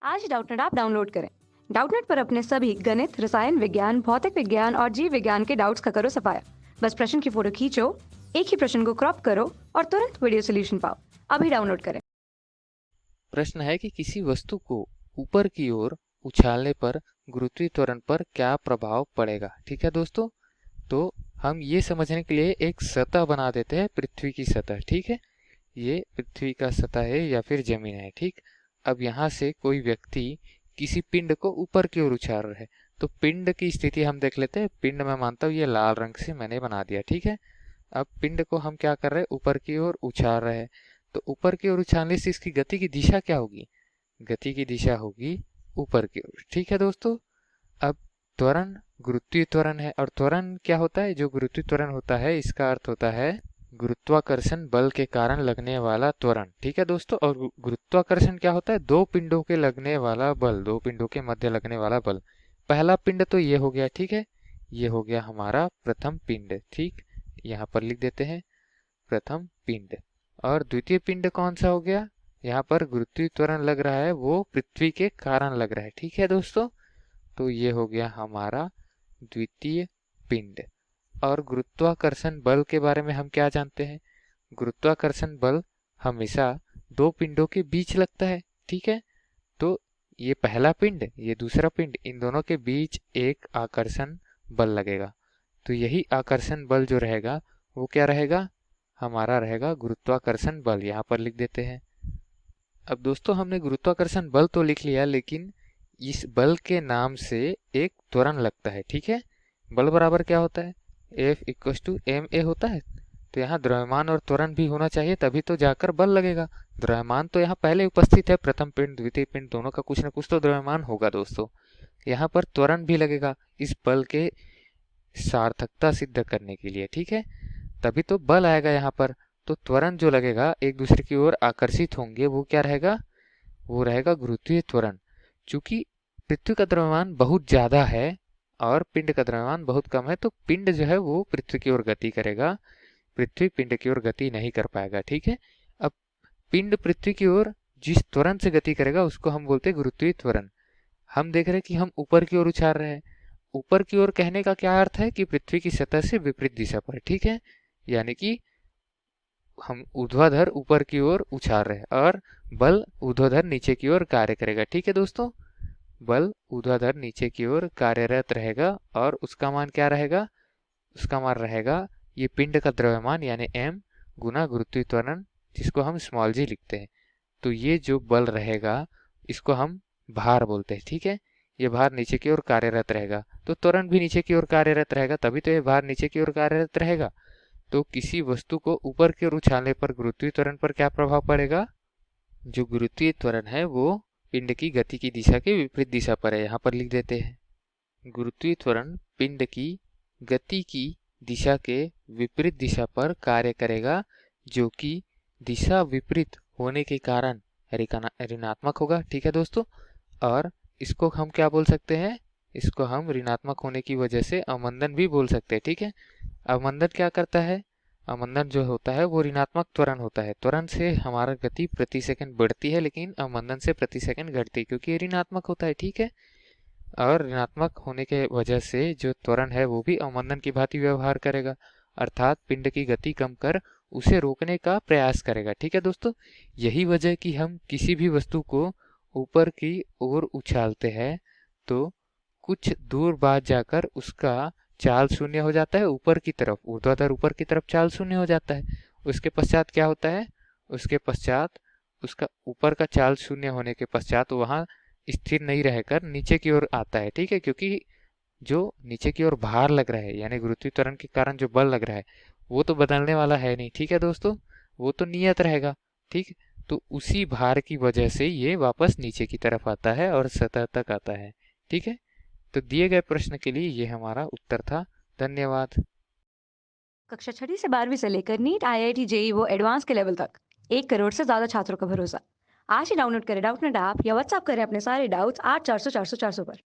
आज ही Doubtnut app download करें। Doubtnut पर अपने सभी गणित, रसायन विज्ञान, भौतिक विज्ञान और जीव विज्ञान के डाउट्स का करो सफाया। बस प्रश्न की फोटो खींचो, एक ही प्रश्न को क्रॉप करो और तुरंत वीडियो सोल्यूशन पाओ। अभी डाउनलोड करें। प्रश्न है कि किसी वस्तु को ऊपर की ओर उछालने पर गुरुत्वीय त्वरण पर क्या प्रभाव पड़ेगा। ठीक है दोस्तों, तो हम ये समझने के लिए एक सतह बना देते हैं, पृथ्वी की सतह। ठीक है, ये पृथ्वी का सतह है या फिर जमीन है। ठीक, अब यहाँ से कोई व्यक्ति किसी पिंड को ऊपर की ओर उछाल रहा है, तो पिंड की स्थिति हम देख लेते हैं। पिंड मैं मानता हूँ ये लाल रंग से मैंने बना दिया। ठीक है, अब पिंड को हम क्या कर रहे हैं, ऊपर की ओर उछाल रहे हैं। तो ऊपर की ओर उछालने से इसकी गति की दिशा क्या होगी? गति की दिशा होगी ऊपर की ओर। ठीक है दोस्तों, अब त्वरण गुरुत्वीय त्वरण है, और त्वरण क्या होता है? जो गुरुत्वीय त्वरण होता है इसका अर्थ होता है गुरुत्वाकर्षण बल के कारण लगने वाला त्वरण। ठीक है दोस्तों, और गुरुत्वाकर्षण क्या होता है? दो पिंडों के लगने वाला बल, दो पिंडों के मध्य लगने वाला बल। पहला पिंड तो ये हो गया। ठीक है, ये हो गया हमारा प्रथम पिंड। ठीक, यहाँ पर लिख देते हैं प्रथम पिंड। और द्वितीय पिंड कौन सा हो गया? यहाँ पर गुरुत्वीय त्वरण लग रहा है, वो पृथ्वी के कारण लग रहा है। ठीक है दोस्तों, तो ये हो गया हमारा द्वितीय पिंड। और गुरुत्वाकर्षण बल के बारे में हम क्या जानते हैं? गुरुत्वाकर्षण बल हमेशा दो पिंडों के बीच लगता है। ठीक है, तो ये पहला पिंड, ये दूसरा पिंड, इन दोनों के बीच एक आकर्षण बल लगेगा। तो यही आकर्षण बल जो रहेगा वो क्या रहेगा? हमारा रहेगा गुरुत्वाकर्षण बल। यहाँ पर लिख देते हैं। अब दोस्तों, हमने गुरुत्वाकर्षण बल तो लिख लिया, लेकिन इस बल के नाम से एक त्वरण लगता है। ठीक है, बल बराबर क्या होता है? F=ma होता है। तो यहाँ द्रव्यमान और त्वरण भी होना चाहिए, तभी तो जाकर बल लगेगा। द्रव्यमान तो यहाँ पहले उपस्थित है, प्रथम पिंड द्वितीय पिंड दोनों का कुछ न कुछ तो द्रव्यमान होगा दोस्तों। यहाँ पर त्वरण भी लगेगा इस बल के सार्थकता सिद्ध करने के लिए। ठीक है, तभी तो बल आएगा यहाँ पर। तो त्वरण जो लगेगा, एक दूसरे की ओर आकर्षित होंगे, वो क्या रहेगा? वो रहेगा गुरुत्वीय त्वरण। चूंकि पृथ्वी का द्रव्यमान बहुत ज्यादा है और पिंड का द्रव्यमान बहुत कम है, तो पिंड जो है वो पृथ्वी की ओर गति करेगा, पृथ्वी पिंड की ओर गति नहीं कर पाएगा। ठीक है, अब पिंड पृथ्वी की ओर जिस त्वरण से गति करेगा उसको हम बोलते हैं गुरुत्वीय त्वरण। हम देख रहे हैं कि हम ऊपर की ओर उछाल रहे हैं। ऊपर की ओर कहने का क्या अर्थ है? कि पृथ्वी की सतह से विपरीत दिशा पर। ठीक है, यानी कि हम ऊर्ध्वाधर ऊपर की ओर उछाल रहे हैं और बल ऊर्ध्वाधर नीचे की ओर कार्य करेगा। ठीक है दोस्तों, बल ऊर्ध्वाधर नीचे की ओर कार्यरत रहेगा और उसका मान क्या रहेगा? उसका मान रहेगा ये पिंड का द्रव्यमान यानी m गुना गुरुत्वीय त्वरण, जिसको हम स्मॉल g लिखते हैं। तो ये जो बल रहेगा इसको हम भार बोलते हैं। ठीक है, ये भार नीचे की ओर कार्यरत रहेगा, तो त्वरण भी नीचे की ओर कार्यरत रहेगा, तभी तो ये भार नीचे की ओर कार्यरत रहेगा। तो किसी वस्तु को ऊपर की ओर उछालने पर गुरुत्वीय त्वरण पर क्या प्रभाव पड़ेगा? जो गुरुत्वीय त्वरण है वो पिंड की गति की दिशा के विपरीत दिशा पर है। यहाँ पर लिख देते हैं गुरुत्वीय त्वरण पिंड की गति की दिशा के विपरीत दिशा पर कार्य करेगा, जो कि दिशा विपरीत होने के कारण ऋणात्मक होगा। ठीक है दोस्तों, और इसको हम क्या बोल सकते हैं? इसको हम ऋणात्मक होने की वजह से अवमंदन भी बोल सकते हैं। ठीक है, अवमंदन क्या करता है? अवमंदन जो होता है वो ऋणात्मक त्वरण होता है। त्वरण से हमारा गति प्रति सेकंड बढ़ती है, लेकिन अवमंदन से प्रति सेकंड घटती है, क्योंकि ये ऋणात्मक होता है। ठीक है, और ऋणात्मक होने के वजह से जो त्वरण है वो भी अवमंदन की भांति व्यवहार करेगा, अर्थात पिंड की गति कम कर उसे रोकने का प्रयास करेगा। ठीक है दोस्तों, यही वजह कि हम किसी भी वस्तु को ऊपर की ओर उछालते हैं तो कुछ दूर बाद जाकर उसका चाल शून्य हो जाता है, ऊपर की तरफ ऊर्ध्वाधर ऊपर की तरफ चाल शून्य हो जाता है। उसके पश्चात क्या होता है? उसके पश्चात उसका ऊपर का चाल शून्य होने के पश्चात वहां स्थिर नहीं रहकर नीचे की ओर आता है। ठीक है, क्योंकि जो नीचे की ओर भार लग रहा है यानी गुरुत्वीय त्वरण के कारण जो बल लग रहा है वो तो बदलने वाला है नहीं। ठीक है दोस्तों, वो तो नियत रहेगा। ठीक, तो उसी भार की वजह से ये वापस नीचे की तरफ आता है और सतह तक आता है। ठीक है, तो दिए गए प्रश्न के लिए ये हमारा उत्तर था। धन्यवाद। कक्षा 6 से 12वीं से लेकर नीट, IIT, JEE वो एडवांस के लेवल तक 1 करोड़ से ज्यादा छात्रों का भरोसा। आज ही डाउनलोड करें डाउटनेट ऐप या व्हाट्सएप करें अपने सारे डाउट्स 8400 400 400 पर।